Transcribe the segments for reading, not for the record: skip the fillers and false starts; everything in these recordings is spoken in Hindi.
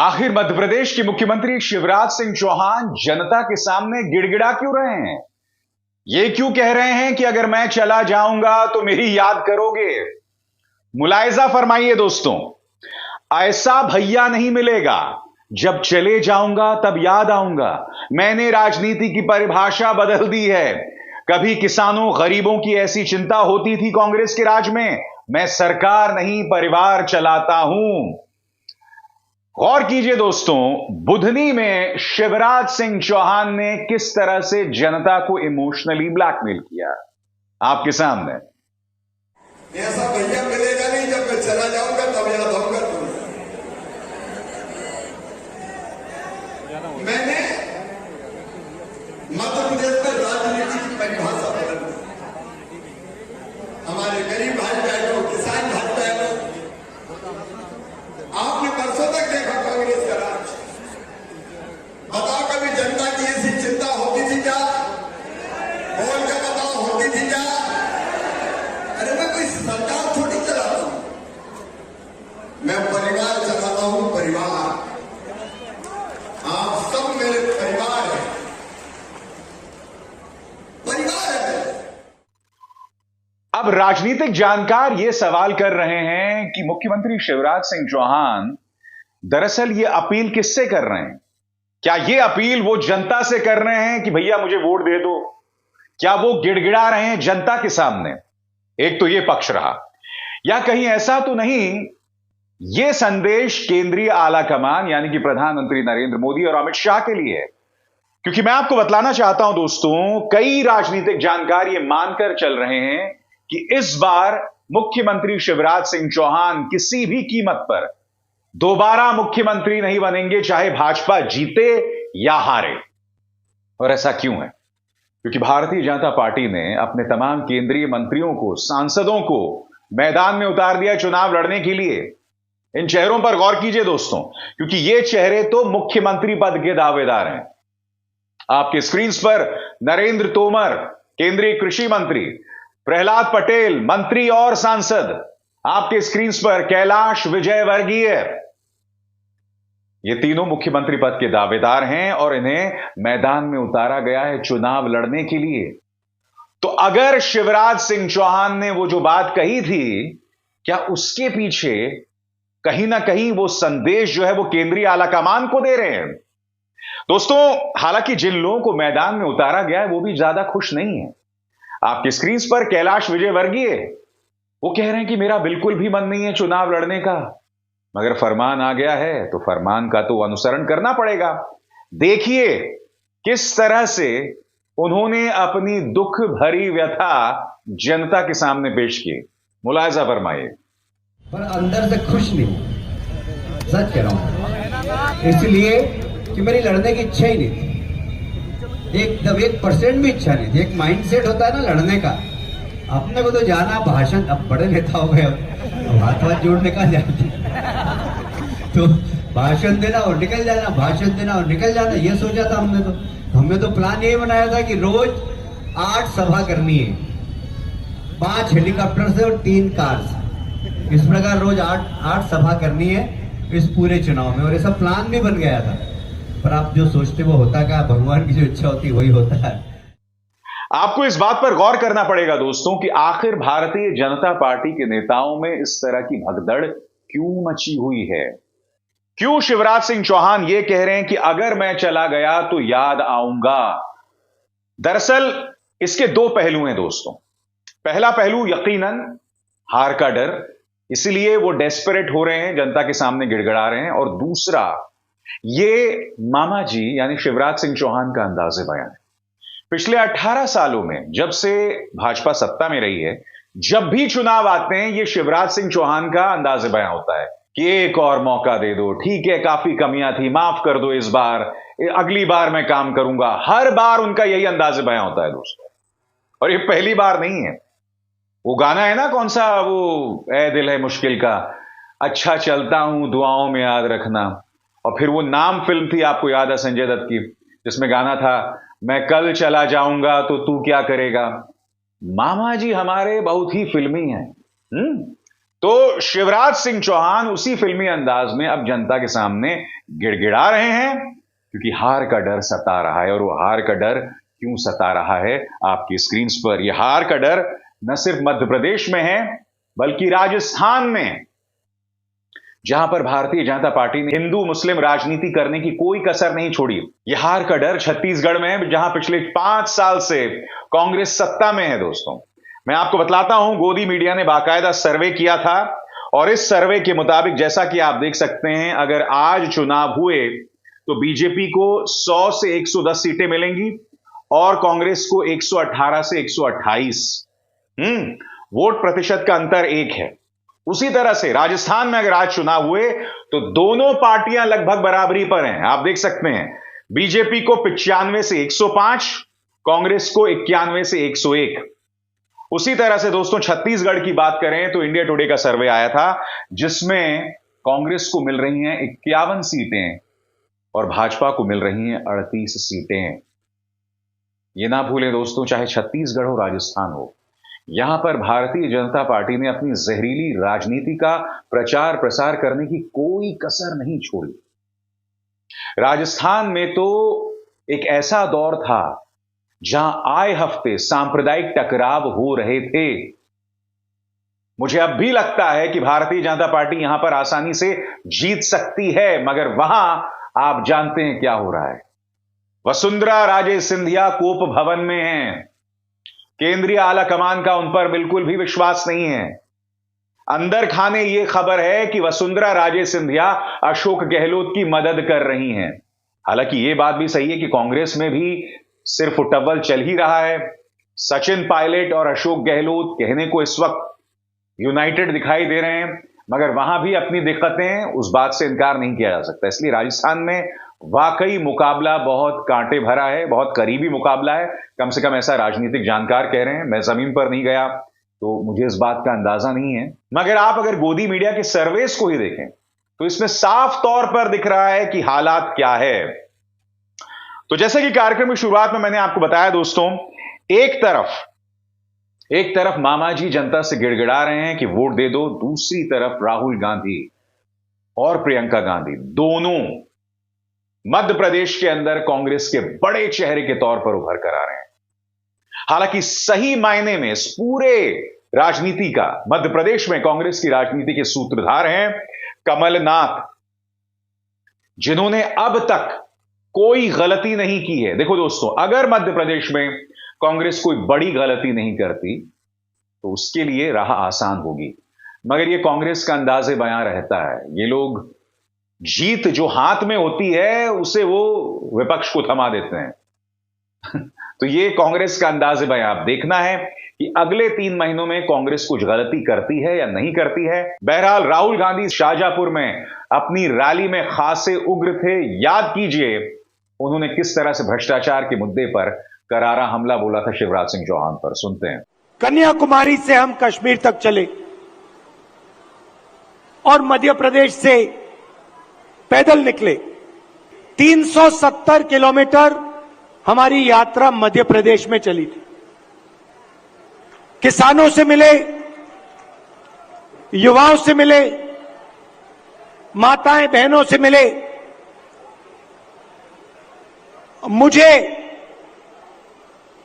आखिर मध्य प्रदेश के मुख्यमंत्री शिवराज सिंह चौहान जनता के सामने गिड़गिड़ा क्यों रहे हैं? ये क्यों कह रहे हैं कि अगर मैं चला जाऊंगा तो मेरी याद करोगे? मुलायजा फरमाइए दोस्तों। ऐसा भैया नहीं मिलेगा। जब चले जाऊंगा तब याद आऊंगा। मैंने राजनीति की परिभाषा बदल दी है। कभी किसानों गरीबों की ऐसी चिंता होती थी कांग्रेस के राज में। मैं सरकार नहीं परिवार चलाता हूं। गौर कीजिए दोस्तों, बुधनी में शिवराज सिंह चौहान ने किस तरह से जनता को इमोशनली ब्लैकमेल किया, आपके सामने। ऐसा भैया मिलेगा नहीं, जब मैं चला जाऊंगा तब याद आऊंगा तुम्हें। मैंने मध्य प्रदेश में राजनीति की परिभाषा बदल दी। हमारे गरीब भाई बहनों, किसान भाई बहनों, आपने बरसों तक देखा कांग्रेस का राज। बताओ कभी जनता की ऐसी चिंता होती थी क्या? बोल के बताओ, होती थी क्या? अरे मैं कोई सरकार थोड़ी चलाता हूं, मैं परिवार चलाता हूं। परिवार, आप सब मेरे परिवार हैं। परिवार है। अब राजनीतिक जानकार यह सवाल कर रहे हैं कि मुख्यमंत्री शिवराज सिंह चौहान दरअसल यह अपील किससे कर रहे हैं? क्या यह अपील वो जनता से कर रहे हैं कि भैया मुझे वोट दे दो? क्या वो गिड़गिड़ा रहे हैं जनता के सामने? एक तो यह पक्ष रहा। या कहीं ऐसा तो नहीं यह संदेश केंद्रीय आलाकमान यानी कि प्रधानमंत्री नरेंद्र मोदी और अमित शाह के लिए है? क्योंकि मैं आपको बतलाना चाहता हूं दोस्तों, कई राजनीतिक जानकार यह मानकर चल रहे हैं कि इस बार मुख्यमंत्री शिवराज सिंह चौहान किसी भी कीमत पर दोबारा मुख्यमंत्री नहीं बनेंगे, चाहे भाजपा जीते या हारे। और ऐसा क्यों है? क्योंकि भारतीय जनता पार्टी ने अपने तमाम केंद्रीय मंत्रियों को, सांसदों को मैदान में उतार दिया चुनाव लड़ने के लिए। इन चेहरों पर गौर कीजिए दोस्तों, क्योंकि ये चेहरे तो मुख्यमंत्री पद के दावेदार हैं। आपके स्क्रीन पर नरेंद्र तोमर, केंद्रीय कृषि मंत्री, प्रहलाद पटेल, मंत्री और सांसद। आपके स्क्रीन पर कैलाश विजयवर्गीय, ये तीनों मुख्यमंत्री पद के दावेदार हैं और इन्हें मैदान में उतारा गया है चुनाव लड़ने के लिए। तो अगर शिवराज सिंह चौहान ने वो जो बात कही थी, क्या उसके पीछे कहीं ना कहीं वो संदेश जो है वो केंद्रीय आलाकमान को दे रहे हैं? दोस्तों, हालांकि जिन लोगों को मैदान में उतारा गया है वो भी ज्यादा खुश नहीं है। आपकी स्क्रीन पर कैलाश विजयवर्गीय, वो कह रहे हैं कि मेरा बिल्कुल भी मन नहीं है चुनाव लड़ने का, मगर फरमान आ गया है तो फरमान का तो अनुसरण करना पड़ेगा। देखिए किस तरह से उन्होंने अपनी दुख भरी व्यथा जनता के सामने पेश की। मुलायजा फरमाइए। पर अंदर से खुश नहीं, सच कह रहा हूं, इसलिए कि मेरी लड़ने की इच्छा ही नहीं थी। एकदम 1% भी इच्छा नहीं थी। एक माइंडसेट होता है ना लड़ने का। अपने को तो जाना भाषण, अब बड़े नेता हो गए, अब हाथ जोड़ने का जाते तो भाषण देना और निकल जाना, भाषण देना और निकल जाना, ये सोचा था हमने तो प्लान ये बनाया था कि रोज 8 सभा करनी है, 5 हेलीकॉप्टर से और 3 कार से। इस प्रकार रोज 8 सभा करनी है इस पूरे चुनाव में, और ये सब प्लान भी बन गया था। पर आप जो सोचते वो होता क्या? भगवान की जो इच्छा होती वही होता है। आपको इस बात पर गौर करना पड़ेगा दोस्तों कि आखिर भारतीय जनता पार्टी के नेताओं में इस तरह की भगदड़ क्यों मची हुई है? क्यों शिवराज सिंह चौहान यह कह रहे हैं कि अगर मैं चला गया तो याद आऊंगा? दरअसल इसके 2 पहलू हैं दोस्तों। पहला पहलू यकीनन हार का डर, इसलिए वो डेस्परेट हो रहे हैं, जनता के सामने गिड़गिड़ा रहे हैं। और दूसरा ये मामा जी यानी शिवराज सिंह चौहान का अंदाज़े बयान है। पिछले 18 सालों में जब से भाजपा सत्ता में रही है, जब भी चुनाव आते हैं ये शिवराज सिंह चौहान का अंदाज़े बयान होता है कि एक और मौका दे दो, ठीक है काफी कमियां थी, माफ कर दो, इस बार, अगली बार मैं काम करूंगा। हर बार उनका यही अंदाज़े बयान होता है दोस्तों। और ये पहली बार नहीं है। वो गाना है ना, कौन सा, वो ए दिल है मुश्किल का, अच्छा चलता हूं दुआओं में याद रखना। और फिर वो नाम फिल्म थी, आपको याद है, संजय दत्त की, जिसमें गाना था मैं कल चला जाऊंगा तो तू क्या करेगा। मामा जी हमारे बहुत ही फिल्मी हैं। तो शिवराज सिंह चौहान उसी फिल्मी अंदाज में अब जनता के सामने गिड़गिड़ा रहे हैं, क्योंकि हार का डर सता रहा है। और वो हार का डर क्यों सता रहा है आपकी स्क्रीन पर? यह हार का डर न सिर्फ मध्य प्रदेश में है, बल्कि राजस्थान में, जहां पर भारतीय जनता पार्टी ने हिंदू मुस्लिम राजनीति करने की कोई कसर नहीं छोड़ी। यह हार का डर छत्तीसगढ़ में है, जहां पिछले 5 साल से कांग्रेस सत्ता में है। दोस्तों, मैं आपको बतलाता हूं, गोदी मीडिया ने बाकायदा सर्वे किया था, और इस सर्वे के मुताबिक जैसा कि आप देख सकते हैं, अगर आज चुनाव हुए तो बीजेपी को 100 से 110 सीटें मिलेंगी और कांग्रेस को 118 से 128। वोट प्रतिशत का अंतर 1 है। उसी तरह से राजस्थान में अगर आज चुनाव हुए तो दोनों पार्टियां लगभग बराबरी पर हैं। आप देख सकते हैं, बीजेपी को 95 से 105, कांग्रेस को 91 से 101। उसी तरह से दोस्तों, छत्तीसगढ़ की बात करें तो इंडिया टुडे का सर्वे आया था, जिसमें कांग्रेस को मिल रही हैं 51 सीटें और भाजपा को मिल रही हैं 38 सीटें। यह ना भूलें दोस्तों, चाहे छत्तीसगढ़ हो राजस्थान हो, यहां पर भारतीय जनता पार्टी ने अपनी जहरीली राजनीति का प्रचार प्रसार करने की कोई कसर नहीं छोड़ी। राजस्थान में तो एक ऐसा दौर था जहां आए हफ्ते सांप्रदायिक टकराव हो रहे थे। मुझे अब भी लगता है कि भारतीय जनता पार्टी यहां पर आसानी से जीत सकती है, मगर वहां आप जानते हैं क्या हो रहा है। वसुंधरा राजे सिंधिया कोप भवन में हैं। केंद्रीय आला कमान का उन पर बिल्कुल भी विश्वास नहीं है। अंदर खाने यह खबर है कि वसुंधरा राजे सिंधिया अशोक गहलोत की मदद कर रही हैं। हालांकि यह बात भी सही है कि कांग्रेस में भी सिर्फ उटव्वल चल ही रहा है। सचिन पायलट और अशोक गहलोत कहने को इस वक्त यूनाइटेड दिखाई दे रहे हैं, मगर वहां भी अपनी दिक्कतें, उस बात से इनकार नहीं किया जा सकता। इसलिए राजस्थान में वाकई मुकाबला बहुत कांटे भरा है, बहुत करीबी मुकाबला है। कम से कम ऐसा राजनीतिक जानकार कह रहे हैं। मैं जमीन पर नहीं गया तो मुझे इस बात का अंदाजा नहीं है, मगर आप अगर गोदी मीडिया के सर्वेस को ही देखें तो इसमें साफ तौर पर दिख रहा है कि हालात क्या है। तो जैसे कि कार्यक्रम की शुरुआत में मैंने आपको बताया दोस्तों, एक तरफ मामा जी जनता से गिड़गिड़ा रहे हैं कि वोट दे दो, दूसरी तरफ राहुल गांधी और प्रियंका गांधी दोनों मध्य प्रदेश के अंदर कांग्रेस के बड़े चेहरे के तौर पर उभर कर आ रहे हैं। हालांकि सही मायने में इस पूरे राजनीति का मध्य प्रदेश में कांग्रेस की राजनीति के सूत्रधार हैं कमलनाथ, जिन्होंने अब तक कोई गलती नहीं की है। देखो दोस्तों, अगर मध्य प्रदेश में कांग्रेस कोई बड़ी गलती नहीं करती तो उसके लिए राह आसान होगी, मगर यह कांग्रेस का अंदाजे बयां रहता है। ये लोग जीत जो हाथ में होती है उसे वो विपक्ष को थमा देते हैं। तो ये कांग्रेस का अंदाजे बयां। आप देखना है कि अगले 3 महीनों में कांग्रेस कुछ गलती करती है या नहीं करती है। बहरहाल राहुल गांधी शाहजहांपुर में अपनी रैली में खासे उग्र थे। याद कीजिए उन्होंने किस तरह से भ्रष्टाचार के मुद्दे पर करारा हमला बोला था शिवराज सिंह चौहान पर। सुनते हैं। कन्याकुमारी से हम कश्मीर तक चले और मध्य प्रदेश से पैदल निकले। 370 किलोमीटर हमारी यात्रा मध्य प्रदेश में चली थी। किसानों से मिले, युवाओं से मिले, माताएं बहनों से मिले। मुझे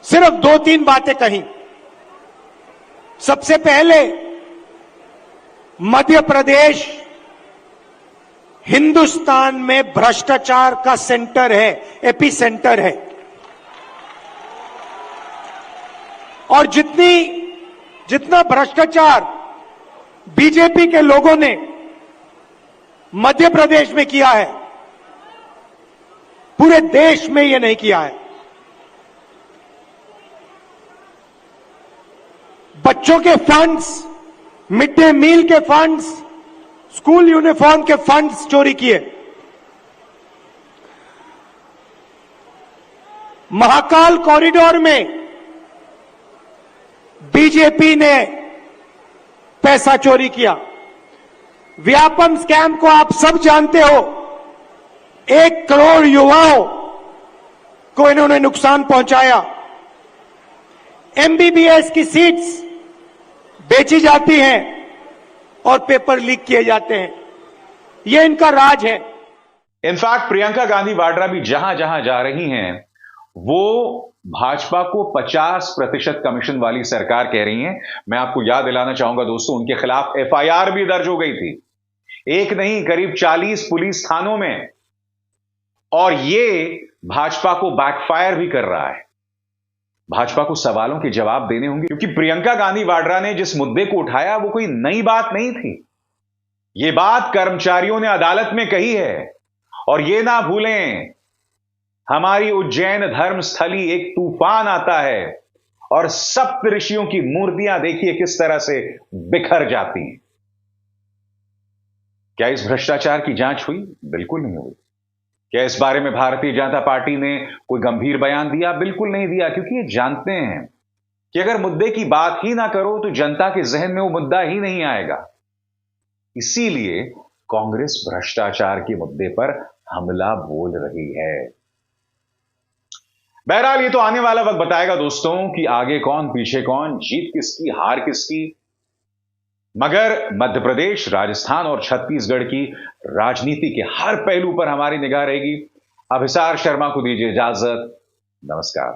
सिर्फ 2-3 बातें कही। सबसे पहले, मध्य प्रदेश हिंदुस्तान में भ्रष्टाचार का सेंटर है, एपी सेंटर है। और जितना भ्रष्टाचार बीजेपी के लोगों ने मध्य प्रदेश में किया है, पूरे देश में ये नहीं किया है। बच्चों के फंड्स, मिड डे मील के फंड्स, स्कूल यूनिफॉर्म के फंड्स चोरी किए। महाकाल कॉरिडोर में बीजेपी ने पैसा चोरी किया। व्यापम स्कैम को आप सब जानते हो। 1 करोड़ युवाओं को इन्होंने नुकसान पहुंचाया। एमबीबीएस की सीट्स बेची जाती हैं और पेपर लीक किए जाते हैं। ये इनका राज है। इनफैक्ट प्रियंका गांधी वाड्रा भी जहां जहां जा रही हैं वो भाजपा को 50% कमीशन वाली सरकार कह रही हैं। मैं आपको याद दिलाना चाहूंगा दोस्तों, उनके खिलाफ एफआईआर भी दर्ज हो गई थी, एक नहीं करीब 40 पुलिस थानों में। और ये भाजपा को बैकफायर भी कर रहा है। भाजपा को सवालों के जवाब देने होंगे, क्योंकि प्रियंका गांधी वाड्रा ने जिस मुद्दे को उठाया वो कोई नई बात नहीं थी। ये बात कर्मचारियों ने अदालत में कही है। और ये ना भूलें, हमारी उज्जैन धर्मस्थली एक तूफान आता है और सप्त ऋषियों की मूर्तियां देखिए किस तरह से बिखर जाती हैं। क्या इस भ्रष्टाचार की जांच हुई? बिल्कुल नहीं हुई। क्या इस बारे में भारतीय जनता पार्टी ने कोई गंभीर बयान दिया? बिल्कुल नहीं दिया, क्योंकि ये जानते हैं कि अगर मुद्दे की बात ही ना करो तो जनता के जहन में वो मुद्दा ही नहीं आएगा। इसीलिए कांग्रेस भ्रष्टाचार के मुद्दे पर हमला बोल रही है। बहरहाल ये तो आने वाला वक्त बताएगा दोस्तों कि आगे कौन पीछे कौन, जीत किसकी हार किसकी। मगर मध्य प्रदेश, राजस्थान और छत्तीसगढ़ की राजनीति के हर पहलू पर हमारी निगाह रहेगी। अब हिसार शर्मा को दीजिए इजाजत। नमस्कार।